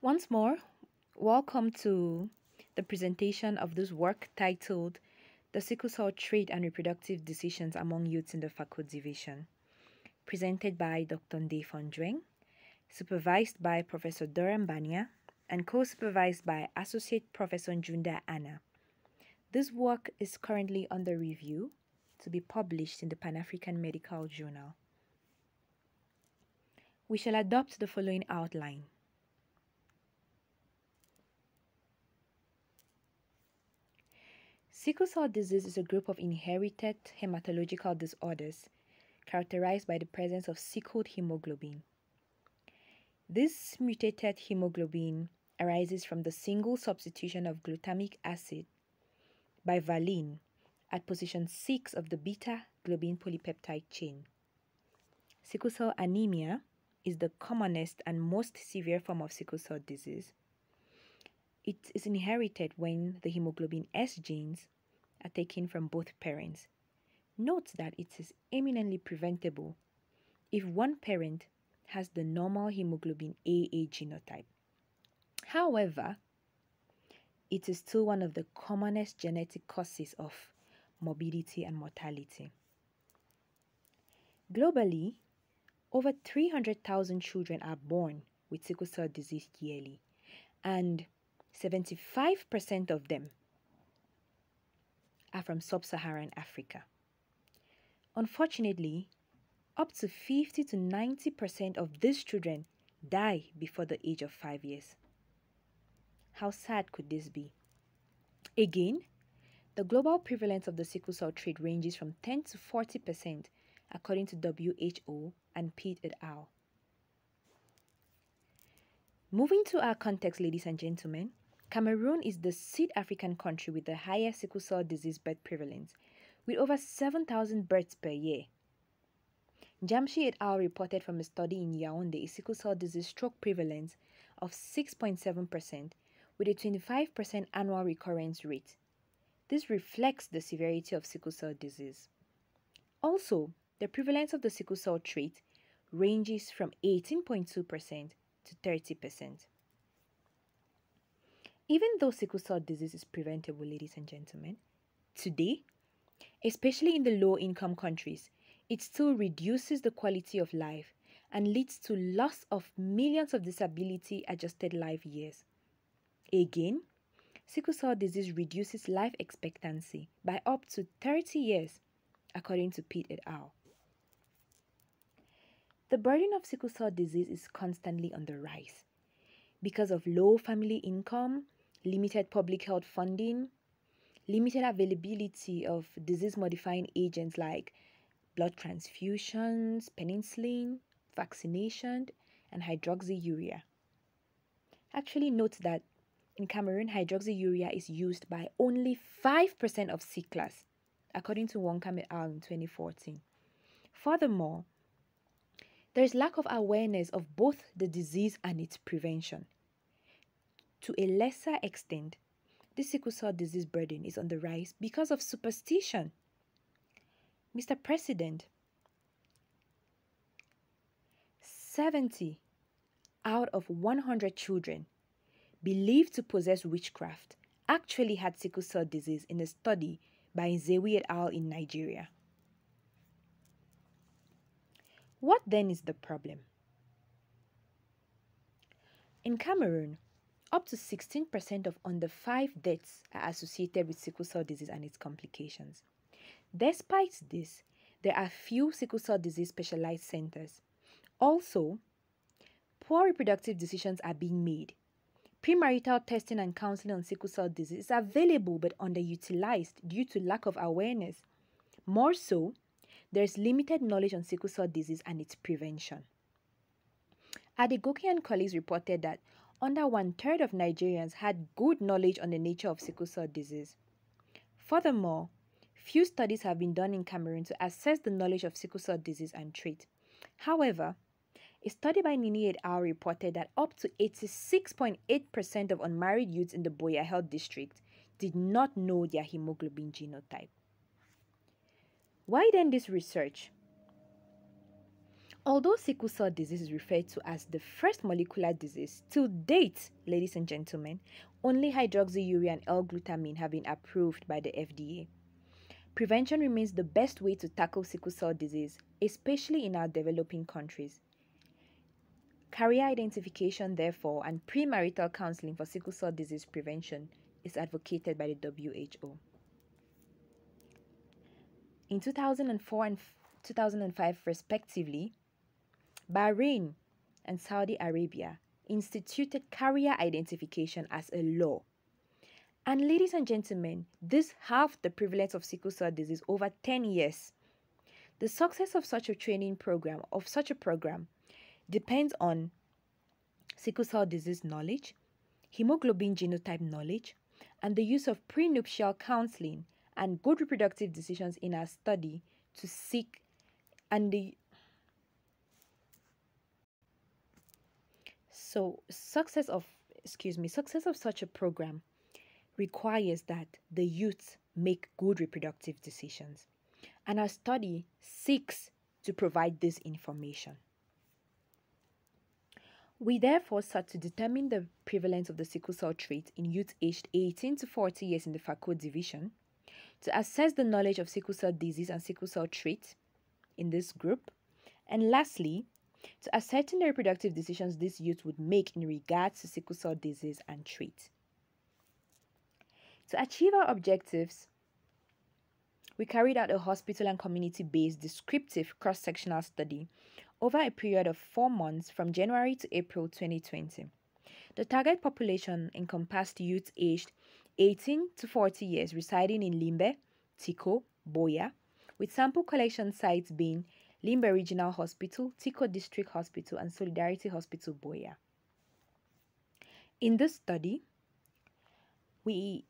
Once more, welcome to the presentation of this work titled The Sickle Cell Trait and Reproductive Decisions Among Youths in the Faco Division, presented by Dr. Ndei Fondweng, supervised by Professor Doran Bania, and co-supervised by Associate Professor Njunda Anna. This work is currently under review to be published in the Pan-African Medical Journal. We shall adopt the following outline. Sickle cell disease is a group of inherited hematological disorders characterized by the presence of sickled hemoglobin. This mutated hemoglobin arises from the single substitution of glutamic acid by valine at position 6 of the beta-globin polypeptide chain. Sickle cell anemia is the commonest and most severe form of sickle cell disease. It is inherited when the hemoglobin S genes are taken from both parents. Note that it is eminently preventable if one parent has the normal hemoglobin AA genotype. However, it is still one of the commonest genetic causes of morbidity and mortality. Globally, over 300,000 children are born with sickle cell disease yearly, and 75% of them are from sub-Saharan Africa. Unfortunately, up to 50 to 90% of these children die before the age of 5 years. How sad could this be? Again, the global prevalence of the sickle cell trait ranges from 10 to 40% according to WHO and Pitt et al. Moving to our context, ladies and gentlemen, Cameroon is the seed African country with the highest sickle cell disease birth prevalence, with over 7,000 births per year. Jamshi et al. Reported from a study in Yaoundé a sickle cell disease stroke prevalence of 6.7% with a 25% annual recurrence rate. This reflects the severity of sickle cell disease. Also, the prevalence of the sickle cell trait ranges from 18.2% to 30%. Even though sickle cell disease is preventable, ladies and gentlemen, today, especially in the low-income countries, it still reduces the quality of life and leads to loss of millions of disability-adjusted life years. Again, sickle cell disease reduces life expectancy by up to 30 years, according to Pitt et al. The burden of sickle cell disease is constantly on the rise because of low family income, limited public health funding, limited availability of disease-modifying agents like blood transfusions, penicillin, vaccination, and hydroxyurea. Actually, note that in Cameroon, hydroxyurea is used by only 5% of sicklers, according to Wonka et al. In 2014. Furthermore, there is lack of awareness of both the disease and its prevention. To a lesser extent, this sickle cell disease burden is on the rise because of superstition. Mr. President, 70 out of 100 children believed to possess witchcraft actually had sickle cell disease in a study by Nzewi et al. In Nigeria. What then is the problem? In Cameroon, up to 16% of under 5 deaths are associated with sickle cell disease and its complications. Despite this, there are few sickle cell disease specialized centers. Also, poor reproductive decisions are being made. Premarital testing and counseling on sickle cell disease is available but underutilized due to lack of awareness. More so, there is limited knowledge on sickle cell disease and its prevention. Advocacy and colleagues reported that under 1/3 of Nigerians had good knowledge on the nature of sickle cell disease. Furthermore, few studies have been done in Cameroon to assess the knowledge of sickle cell disease and trait. However, a study by Nini et al. Reported that up to 86.8% of unmarried youths in the Boya Health District did not know their hemoglobin genotype. Why then this research? Although sickle cell disease is referred to as the first molecular disease, to date, ladies and gentlemen, only hydroxyurea and L-glutamine have been approved by the FDA. Prevention remains the best way to tackle sickle cell disease, especially in our developing countries. Carrier identification, therefore, and premarital counseling for sickle cell disease prevention is advocated by the WHO. In 2004 and 2005, respectively, Bahrain and Saudi Arabia instituted carrier identification as a law. And ladies and gentlemen, this halved the prevalence of sickle cell disease over 10 years. The success of such a program depends on sickle cell disease knowledge, hemoglobin genotype knowledge, and the use of prenuptial counseling and good reproductive decisions in our study to seek and the success of such a program requires that the youth make good reproductive decisions, and our study seeks to provide this information. We therefore sought to determine the prevalence of the sickle cell trait in youth aged 18 to 40 years in the FACO division, to assess the knowledge of sickle cell disease and sickle cell trait in this group, and lastly, to ascertain the reproductive decisions this youth would make in regards to sickle cell disease and trait. To achieve our objectives, we carried out a hospital and community-based descriptive cross-sectional study over a period of 4 months from January to April 2020. The target population encompassed youths aged 18 to 40 years residing in Limbe, Tiko, Boya, with sample collection sites being Limbe Regional Hospital, Tiko District Hospital, and Solidarity Hospital, Boya. In this study, we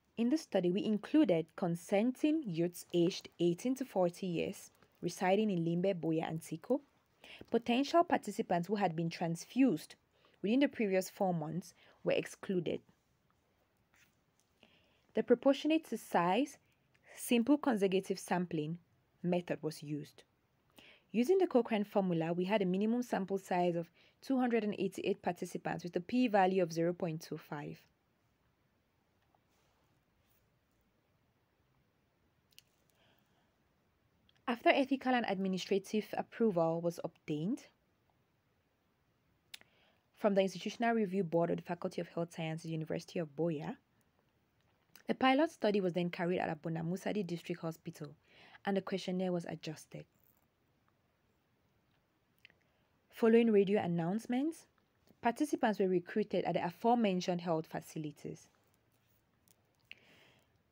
included consenting youths aged 18 to 40 years residing in Limbe, Boya, and Tiko. Potential participants who had been transfused within the previous 4 months were excluded. The proportionate to size, simple consecutive sampling method was used. Using the Cochrane formula, we had a minimum sample size of 288 participants with a p-value of 0.25. After ethical and administrative approval was obtained from the Institutional Review Board of the Faculty of Health Sciences, University of Boya, a pilot study was then carried out at Bonamusadi District Hospital, and the questionnaire was adjusted. Following radio announcements, participants were recruited at the aforementioned health facilities.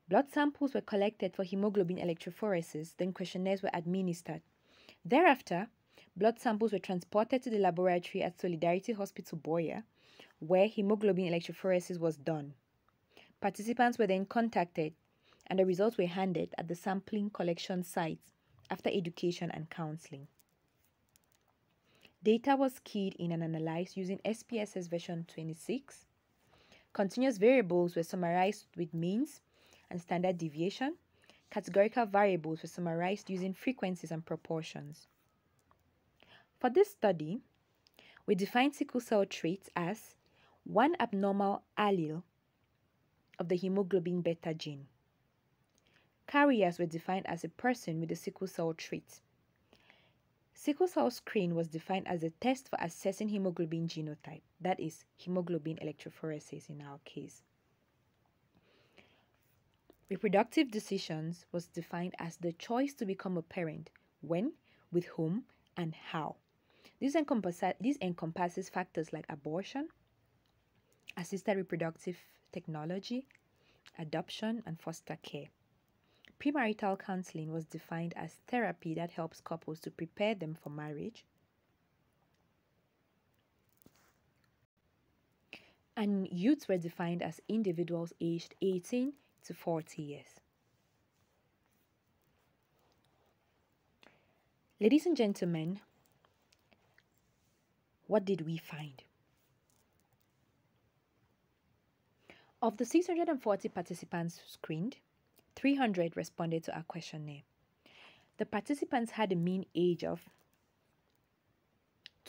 Blood samples were collected for hemoglobin electrophoresis, then questionnaires were administered. Thereafter, blood samples were transported to the laboratory at Solidarity Hospital, Boya, where hemoglobin electrophoresis was done. Participants were then contacted, and the results were handed at the sampling collection sites after education and counseling. Data was keyed in and analyzed using SPSS version 26. Continuous variables were summarized with means and standard deviation. Categorical variables were summarized using frequencies and proportions. For this study, we defined sickle cell traits as one abnormal allele of the hemoglobin beta gene. Carriers were defined as a person with a sickle cell trait. Sickle cell screen was defined as a test for assessing hemoglobin genotype, that is, hemoglobin electrophoresis in our case. Reproductive decisions was defined as the choice to become a parent, when, with whom, and how. This encompasses factors like abortion, assisted reproductive technology, adoption, and foster care. Premarital counseling was defined as therapy that helps couples to prepare them for marriage. And youths were defined as individuals aged 18 to 40 years. Ladies and gentlemen, what did we find? Of the 640 participants screened, 300 responded to our questionnaire. The participants had a mean age of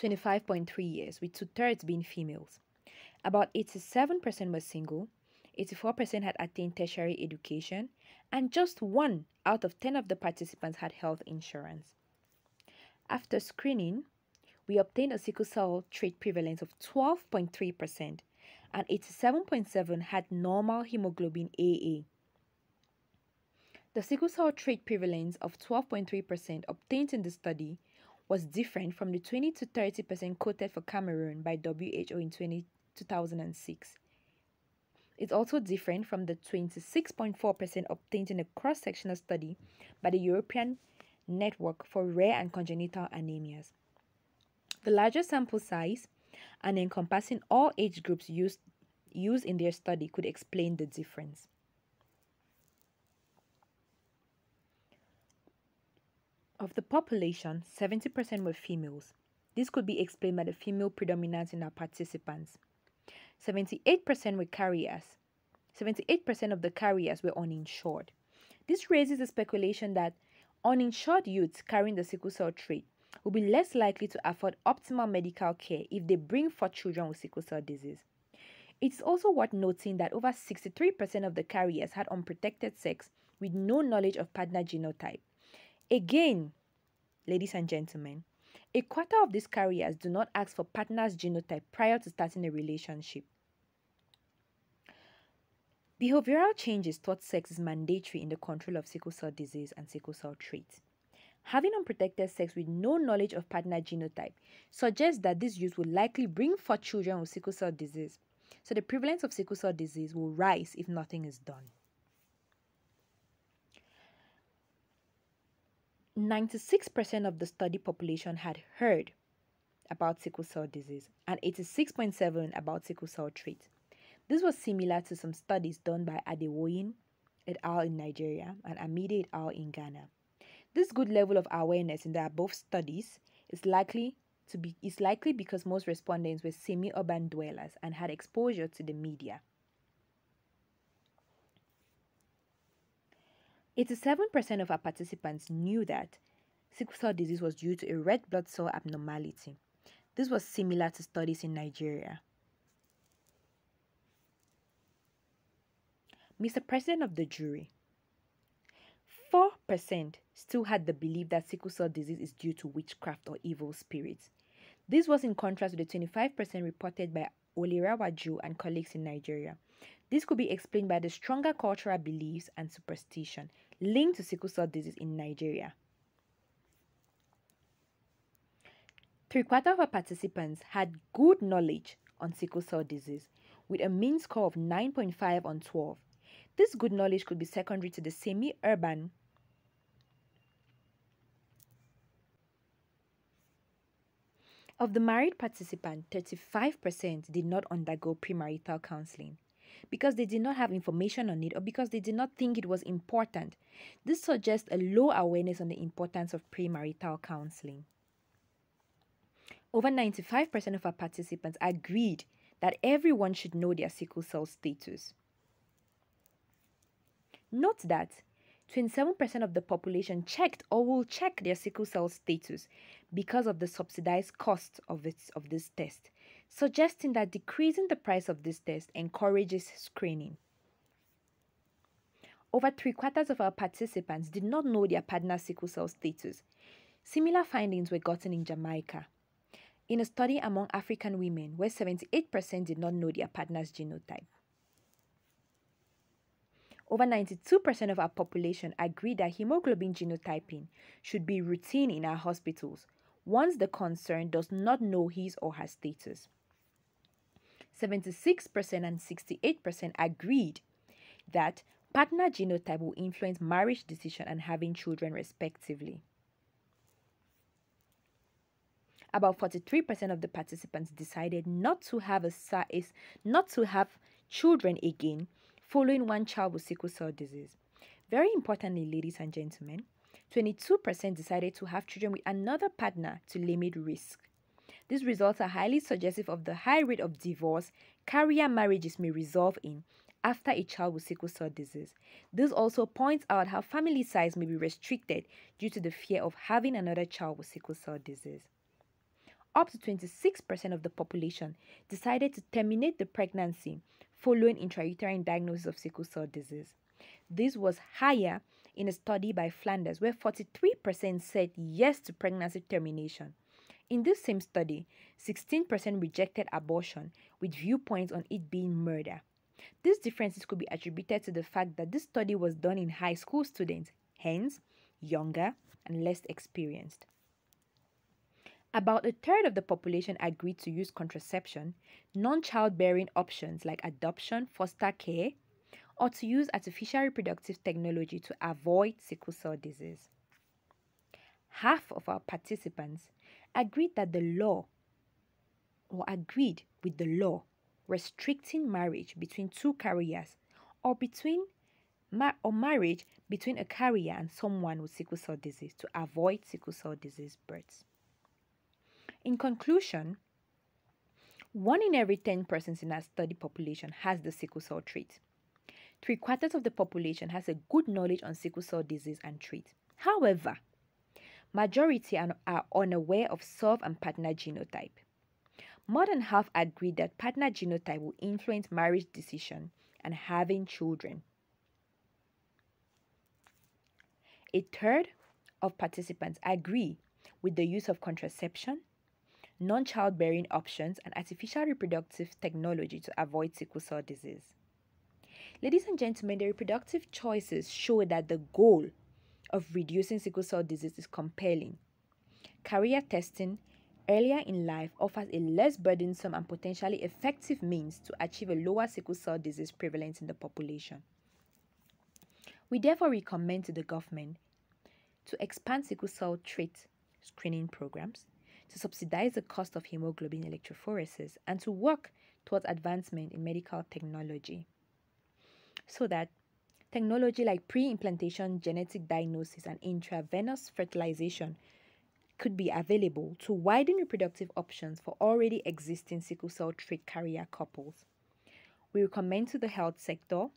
25.3 years, with two-thirds being females. About 87% were single, 84% had attained tertiary education, and just 1 out of 10 of the participants had health insurance. After screening, we obtained a sickle cell trait prevalence of 12.3%, and 87.7% had normal hemoglobin AA. The sickle cell trait prevalence of 12.3% obtained in the study was different from the 20 to 30% quoted for Cameroon by WHO in 2006. It's also different from the 26.4% obtained in a cross-sectional study by the European Network for Rare and Congenital Anemias. The larger sample size and encompassing all age groups used in their study could explain the difference. Of the population, 70% were females. This could be explained by the female predominance in our participants. 78% were carriers. 78% of the carriers were uninsured. This raises the speculation that uninsured youths carrying the sickle cell trait will be less likely to afford optimal medical care if they bring forth children with sickle cell disease. It's also worth noting that over 63% of the carriers had unprotected sex with no knowledge of partner genotype. Again, ladies and gentlemen, a quarter of these carriers do not ask for partner's genotype prior to starting a relationship. Behavioral changes towards sex is mandatory in the control of sickle cell disease and sickle cell traits. Having unprotected sex with no knowledge of partner genotype suggests that this youth will likely bring forth children with sickle cell disease, so the prevalence of sickle cell disease will rise if nothing is done. 96% of the study population had heard about sickle cell disease and 86.7% about sickle cell trait. This was similar to some studies done by Adewoyin et al. In Nigeria and Amide et al. In Ghana. This good level of awareness in the above studies is likely because most respondents were semi-urban dwellers and had exposure to the media. 87% of our participants knew that sickle cell disease was due to a red blood cell abnormality. This was similar to studies in Nigeria. Mr. President of the jury, 4% still had the belief that sickle cell disease is due to witchcraft or evil spirits. This was in contrast with the 25% reported by Olerawaju and colleagues in Nigeria. This could be explained by the stronger cultural beliefs and superstition linked to sickle cell disease in Nigeria. 3/4 of our participants had good knowledge on sickle cell disease with a mean score of 9.5 on 12. This good knowledge could be secondary to the semi-urban Of the married participants, 35% did not undergo premarital counseling because they did not have information on it or because they did not think it was important. This suggests a low awareness on the importance of premarital counseling. Over 95% of our participants agreed that everyone should know their sickle cell status. Note that 27% of the population checked or will check their sickle cell status because of the subsidized cost of this test, suggesting that decreasing the price of this test encourages screening. Over 3/4 of our participants did not know their partner's sickle cell status. Similar findings were gotten in Jamaica, in a study among African women where 78% did not know their partner's genotype. Over 92% of our population agree that hemoglobin genotyping should be routine in our hospitals once the concerned does not know his or her status. 76% and 68% agreed that partner genotype will influence marriage decision and having children respectively. About 43% of the participants decided not to have children again following one child with sickle cell disease. Very importantly, ladies and gentlemen, 22% decided to have children with another partner to limit risk. These results are highly suggestive of the high rate of divorce carrier marriages may result in after a child with sickle cell disease. This also points out how family size may be restricted due to the fear of having another child with sickle cell disease. up to 26% of the population decided to terminate the pregnancy following intrauterine diagnosis of sickle cell disease. This was higher in a study by Flanders, where 43% said yes to pregnancy termination. In this same study, 16% rejected abortion with viewpoints on it being murder. These differences could be attributed to the fact that this study was done in high school students, hence younger and less experienced. About a third of the population agreed to use contraception, non-childbearing options like adoption, foster care, or to use artificial reproductive technology to avoid sickle cell disease. Half of our participants agreed with the law restricting marriage between two carriers or marriage between a carrier and someone with sickle cell disease to avoid sickle cell disease births. In conclusion, 1 in every 10 persons in our study population has the sickle cell trait. 3/4 of the population has a good knowledge on sickle cell disease and trait. However, majority are unaware of self and partner genotype. More than half agree that partner genotype will influence marriage decision and having children. A third of participants agree with the use of contraception, non-childbearing options, and artificial reproductive technology to avoid sickle cell disease. Ladies and gentlemen, the reproductive choices show that the goal of reducing sickle cell disease is compelling. Carrier testing earlier in life offers a less burdensome and potentially effective means to achieve a lower sickle cell disease prevalence in the population. We therefore recommend to the government to expand sickle cell trait screening programs, to subsidize the cost of hemoglobin electrophoresis, and to work towards advancement in medical technology so that technology like pre-implantation genetic diagnosis and intravenous fertilization could be available to widen reproductive options for already existing sickle cell trait carrier couples. We recommend to the health sector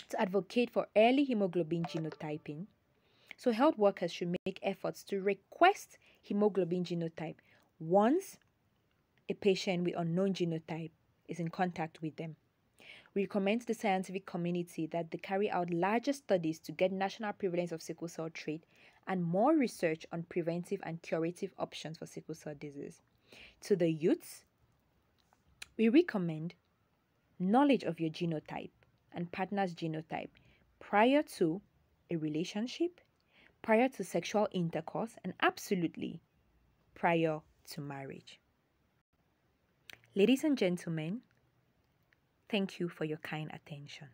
to advocate for early hemoglobin genotyping. So health workers should make efforts to request hemoglobin genotype once a patient with unknown genotype is in contact with them. We recommend to the scientific community that they carry out larger studies to get national prevalence of sickle cell trait and more research on preventive and curative options for sickle cell disease. To the youths, we recommend knowledge of your genotype and partner's genotype prior to a relationship, prior to sexual intercourse, and absolutely prior to marriage. Ladies and gentlemen, thank you for your kind attention.